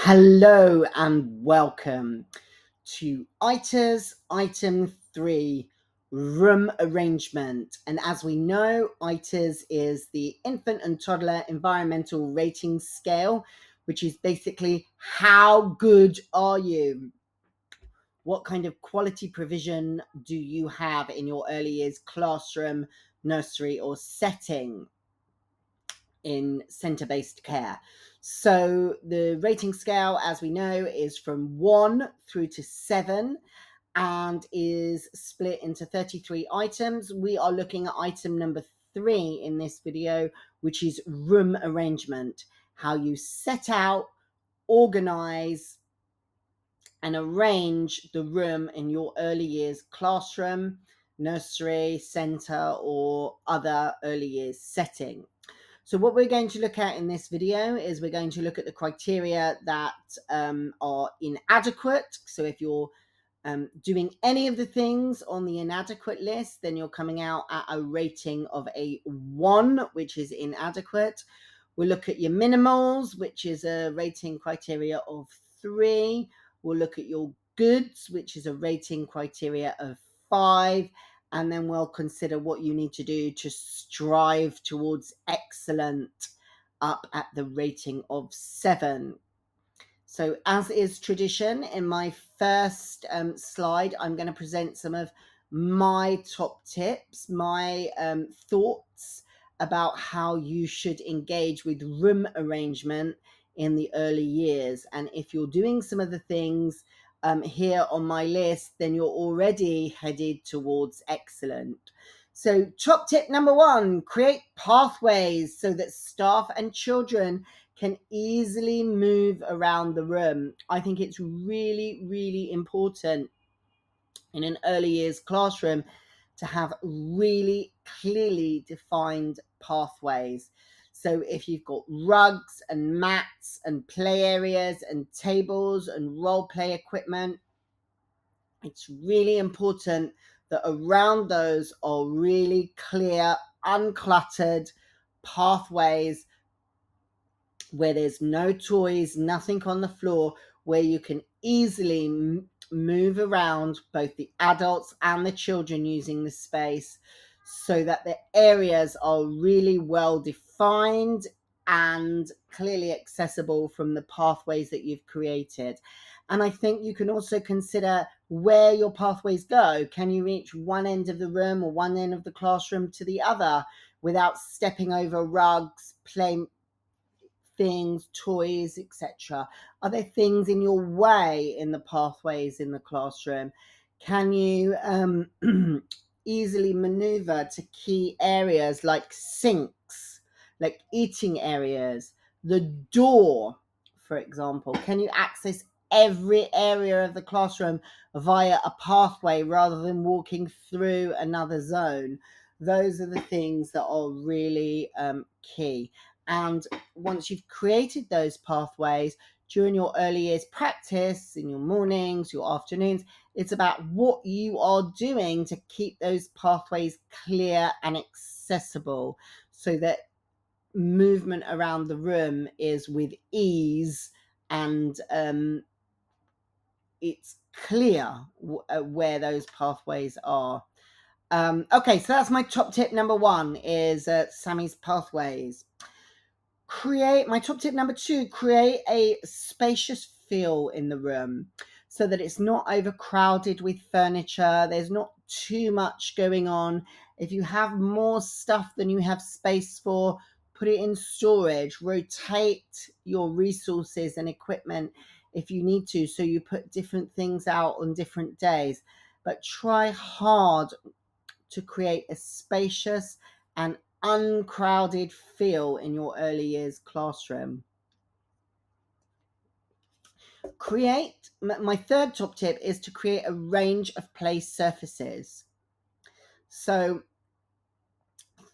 Hello and welcome to ITERS Item 3, Room Arrangement. And as we know, ITERS is the Infant and Toddler Environmental Rating Scale, which is basically how good are you? What kind of quality provision do you have in your early years classroom, nursery, or setting in centre-based care? So the rating scale, as we know, is from 1 through to 7 and is split into 33 items. We are looking at item number 3 in this video, which is room arrangement, how you set out, organize and arrange the room in your early years classroom, nursery, centre, or other early years setting. So what we're going to look at in this video is we're going to look at the criteria that are inadequate. So if you're doing any of the things on the inadequate list, then you're coming out at a rating of a 1, which is inadequate. We'll look at your minimals, which is a rating criteria of 3. We'll look at your goods, which is a rating criteria of 5. And then we'll consider what you need to do to strive towards excellent up at the rating of 7. So as is tradition, in my first slide, I'm going to present some of my top tips, my thoughts about how you should engage with room arrangement in the early years. And if you're doing some of the things here on my list, then you're already headed towards excellent. So top tip number 1, create pathways so that staff and children can easily move around the room. I think it's really, really important in an early years classroom to have really clearly defined pathways. So if you've got rugs and mats and play areas and tables and role play equipment, it's really important that around those are really clear, uncluttered pathways where there's no toys, nothing on the floor, where you can easily move around both the adults and the children using the space, so that the areas are really well defined and clearly accessible from the pathways that you've created. And I think you can also consider where your pathways go. Can you reach one end of the room or one end of the classroom to the other without stepping over rugs, things, toys, etc.? Are there things in your way in the pathways in the classroom? Can you easily maneuver to key areas like sinks, like eating areas, the door, for example? Can you access every area of the classroom via a pathway rather than walking through another zone? Those are the things that are really key. And once you've created those pathways during your early years practice, in your mornings, your afternoons, it's about what you are doing to keep those pathways clear and accessible so that movement around the room is with ease and it's clear where those pathways are. Okay, so that's my top tip number 1 is Sammy's pathways. My top tip number 2, create a spacious feel in the room so that it's not overcrowded with furniture. There's not too much going on. If you have more stuff than you have space for, put it in storage. Rotate your resources and equipment if you need to, so you put different things out on different days. But try hard to create a spacious and uncrowded feel in your early years classroom. My third top tip is to create a range of play surfaces. So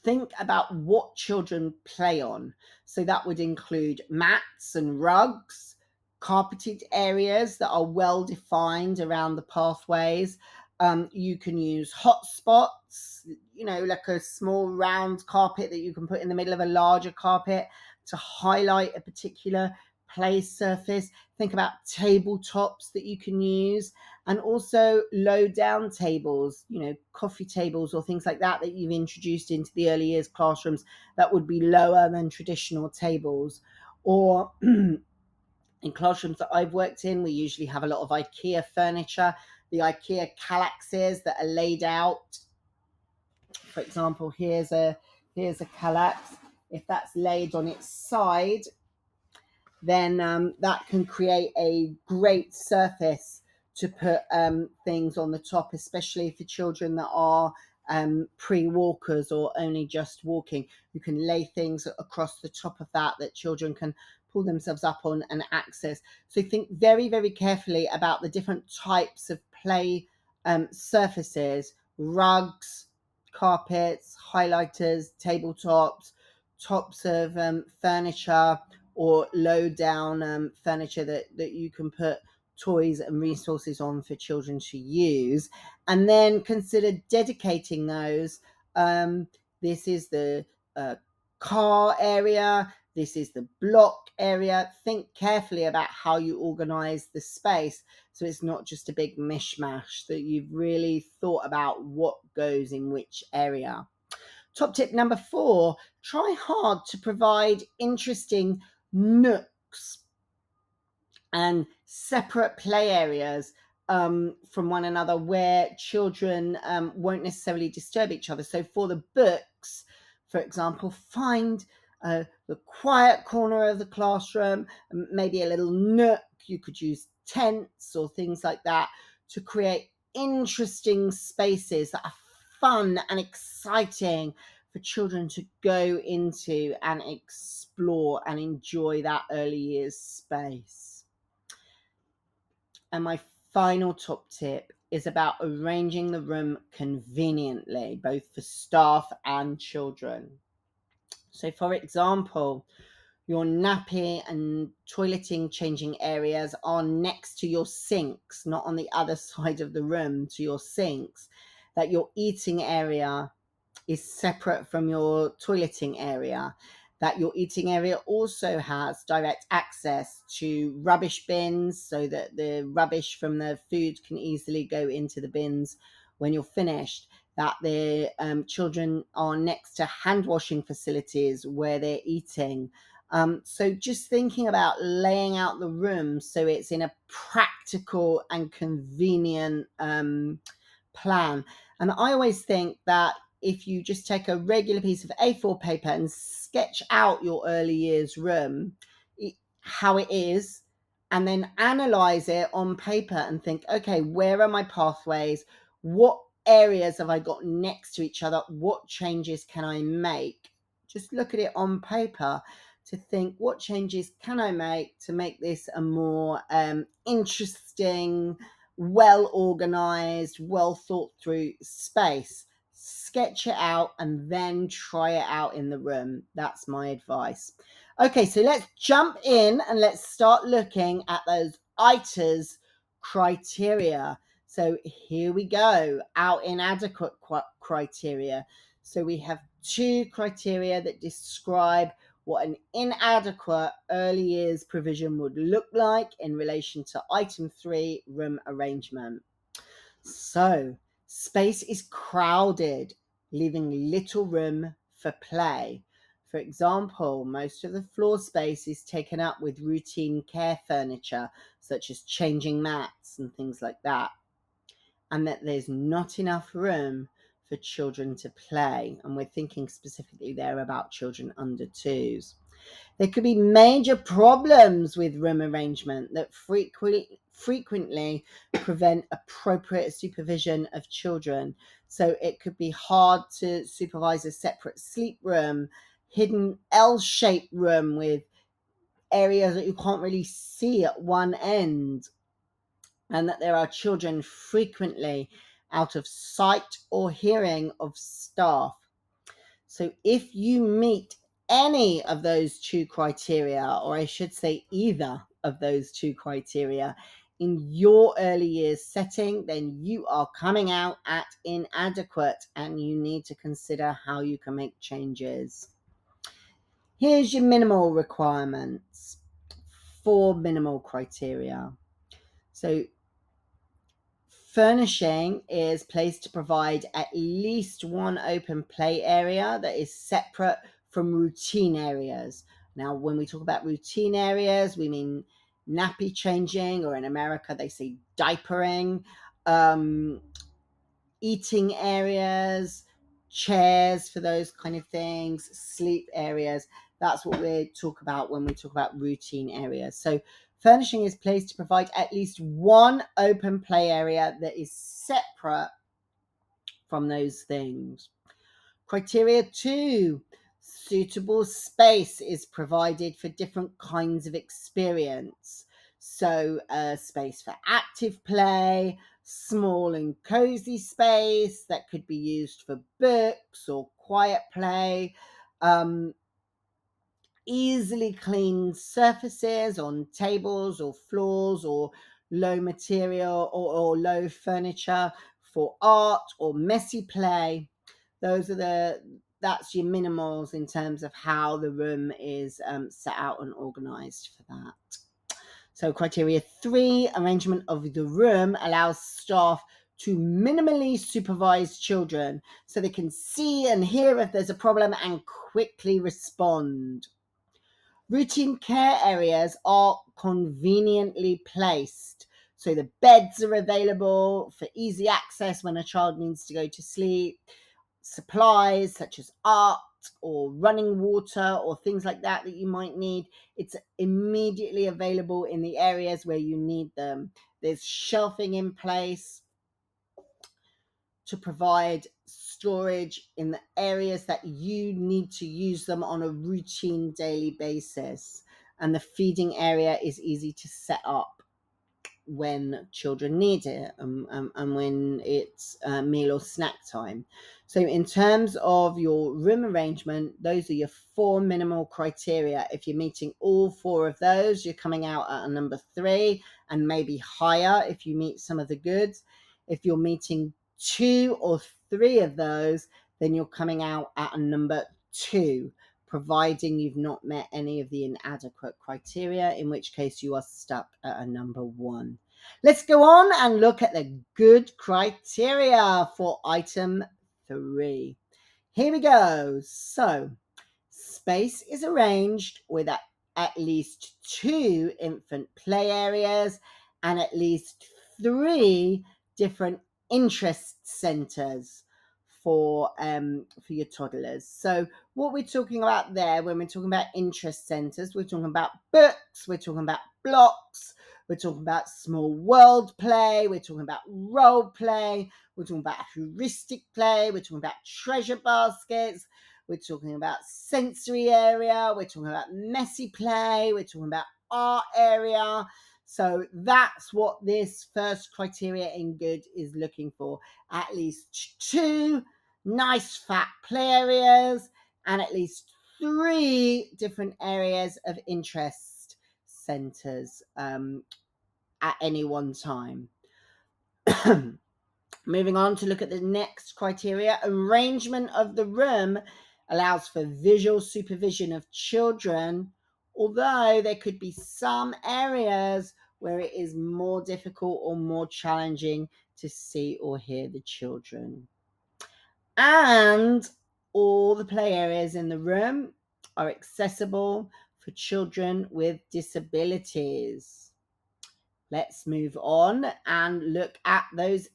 think about what children play on. So that would include mats and rugs, carpeted areas that are well defined around the pathways. You can use hot spots, like a small round carpet that you can put in the middle of a larger carpet to highlight a particular play surface. Think about tabletops that you can use, and also low down tables, coffee tables or things like that you've introduced into the early years classrooms that would be lower than traditional tables. Or in classrooms that I've worked in, we usually have a lot of IKEA furniture, the IKEA kallaxes that are laid out. For example, here's a kallax. If that's laid on its side, then that can create a great surface to put things on the top, especially for children that are pre-walkers or only just walking. You can lay things across the top of that children can pull themselves up on and access. So think very, very carefully about the different types of play surfaces: rugs, carpets, highlighters, tabletops, tops of furniture, or low down furniture that you can put toys and resources on for children to use. And then consider dedicating those. This is the car area, this is the block area. Think carefully about how you organize the space so it's not just a big mishmash, that you've really thought about what goes in which area. Top tip number 4, try hard to provide interesting nooks and separate play areas from one another where children won't necessarily disturb each other. So for the books, for example, find the quiet corner of the classroom, maybe a little nook. You could use tents or things like that to create interesting spaces that are fun and exciting for children to go into and explore and enjoy that early years space. And my final top tip is about arranging the room conveniently, both for staff and children. So, for example, your nappy and toileting changing areas are next to your sinks, not on the other side of the room to your sinks. That your eating area is separate from your toileting area, that your eating area also has direct access to rubbish bins so that the rubbish from the food can easily go into the bins when you're finished, that the children are next to hand washing facilities where they're eating. So just thinking about laying out the room so it's in a practical and convenient plan. And I always think that if you just take a regular piece of A4 paper and sketch out your early years room, how it is, and then analyze it on paper and think, okay, where are my pathways? What areas have I got next to each other? What changes can I make? Just look at it on paper to think, what changes can I make to make this a more interesting, well organized, well thought through space. Sketch it out and then try it out in the room. That's my advice. Okay, so let's jump in and let's start looking at those ITERS criteria. So here we go, our inadequate criteria. So we have 2 criteria that describe what an inadequate early years provision would look like in relation to item 3, room arrangement. So, space is crowded, leaving little room for play. For example, most of the floor space is taken up with routine care furniture, such as changing mats and things like that, and that there's not enough room for children to play. And we're thinking specifically there about children under 2s. There could be major problems with room arrangement that frequently prevent appropriate supervision of children. So it could be hard to supervise a separate sleep room, hidden L-shaped room with areas that you can't really see at one end, and that there are children frequently out of sight or hearing of staff. So if you meet any of those 2 criteria, or I should say either of those 2 criteria, in your early years setting, then you are coming out at inadequate and you need to consider how you can make changes. Here's your minimal requirements. 4 minimal criteria. So furnishing is placed to provide at least one open play area that is separate from routine areas. Now, when we talk about routine areas, we mean nappy changing, or in America, they say diapering, eating areas, chairs for those kind of things, sleep areas. That's what we talk about when we talk about routine areas. So furnishing is placed to provide at least one open play area that is separate from those things. Criteria 2, suitable space is provided for different kinds of experience. So space for active play, small and cozy space that could be used for books or quiet play, easily cleaned surfaces on tables or floors, or low material or low furniture for art or messy play. That's your minimals in terms of how the room is set out and organized for that. So criteria 3, arrangement of the room allows staff to minimally supervise children so they can see and hear if there's a problem and quickly respond. Routine care areas are conveniently placed. So the beds are available for easy access when a child needs to go to sleep. Supplies such as art or running water or things like that you might need, it's immediately available in the areas where you need them. There's shelving in place to provide storage in the areas that you need to use them on a routine daily basis. And the feeding area is easy to set up when children need it, and when it's meal or snack time. So in terms of your room arrangement, those are your 4 minimal criteria. If you're meeting all 4 of those, you're coming out at a number 3, and maybe higher if you meet some of the goods. If you're meeting 2 or 3 of those, then you're coming out at a number 2, providing you've not met any of the inadequate criteria, in which case you are stuck at a number 1. Let's go on and look at the good criteria for item 3. Here we go. So, space is arranged with at least 2 infant play areas and at least 3 different interest centers for your toddlers. So what we're talking about there, when we're talking about interest centers, we're talking about books, we're talking about blocks, we're talking about small world play, we're talking about role play, we're talking about heuristic play, we're talking about treasure baskets, we're talking about sensory area, we're talking about messy play, we're talking about art area. So that's what this first criteria in good is looking for. At least 2 nice fat play areas and at least 3 different areas of interest centers at any one time. Moving on to look at the next criteria, arrangement of the room allows for visual supervision of children, although there could be some areas where it is more difficult or more challenging to see or hear the children. And all the play areas in the room are accessible for children with disabilities. Let's move on and look at those.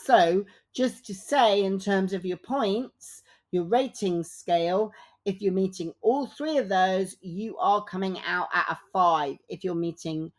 So just to say, in terms of your points, your rating scale, if you're meeting all 3 of those, you are coming out at a 5. If you're meeting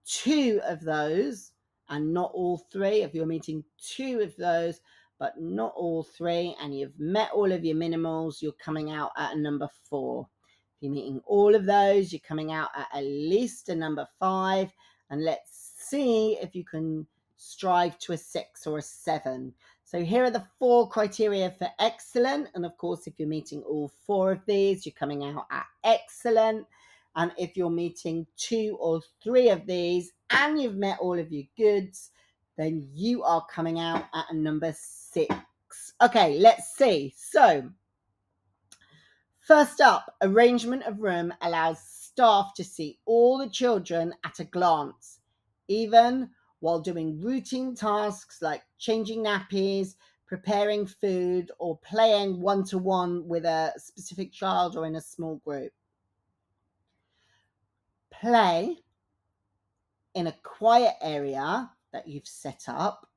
2 of those and not all 3, if you're meeting 2 of those but not all 3, and you've met all of your minimals, you're coming out at a number 4. If you're meeting all of those, you're coming out at least a number 5. And let's see if you can strive to a 6 or a 7. So here are the 4 criteria for excellent. And of course, if you're meeting all 4 of these, you're coming out at excellent. And if you're meeting 2 or 3 of these and you've met all of your goods, then you are coming out at a number 6. Okay, let's see. So first up, arrangement of room allows staff to see all the children at a glance, even while doing routine tasks like changing nappies, preparing food, or playing one-to-one with a specific child or in a small group. Play in a quiet area that you've set up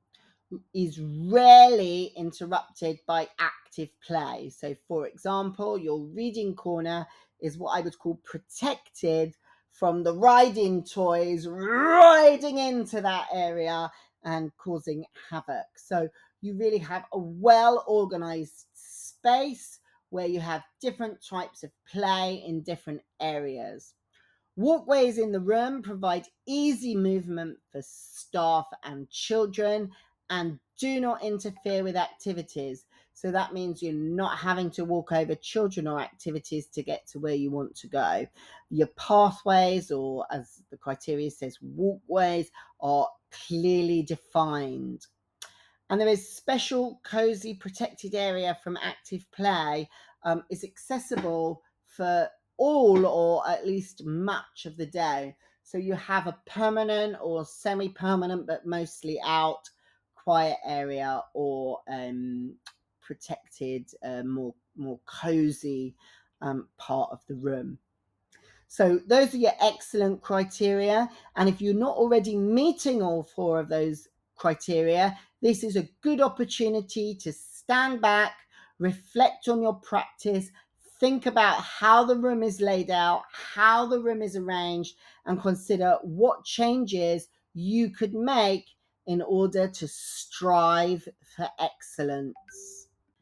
is rarely interrupted by active play. So, for example, your reading corner is what I would call protected from the riding toys riding into that area and causing havoc. So, you really have a well organized space where you have different types of play in different areas. Walkways in the room provide easy movement for staff and children and do not interfere with activities. So that means you're not having to walk over children or activities to get to where you want to go. Your pathways, or as the criteria says, walkways, are clearly defined. And there is special cozy protected area from active play is accessible for all or at least much of the day. So you have a permanent or semi-permanent but mostly out quiet area, or protected more cozy part of the room. So those are your excellent criteria. And if you're not already meeting all four of those criteria, this is a good opportunity to stand back, reflect on your practice, think about how the room is laid out, how the room is arranged, and consider what changes you could make in order to strive for excellence.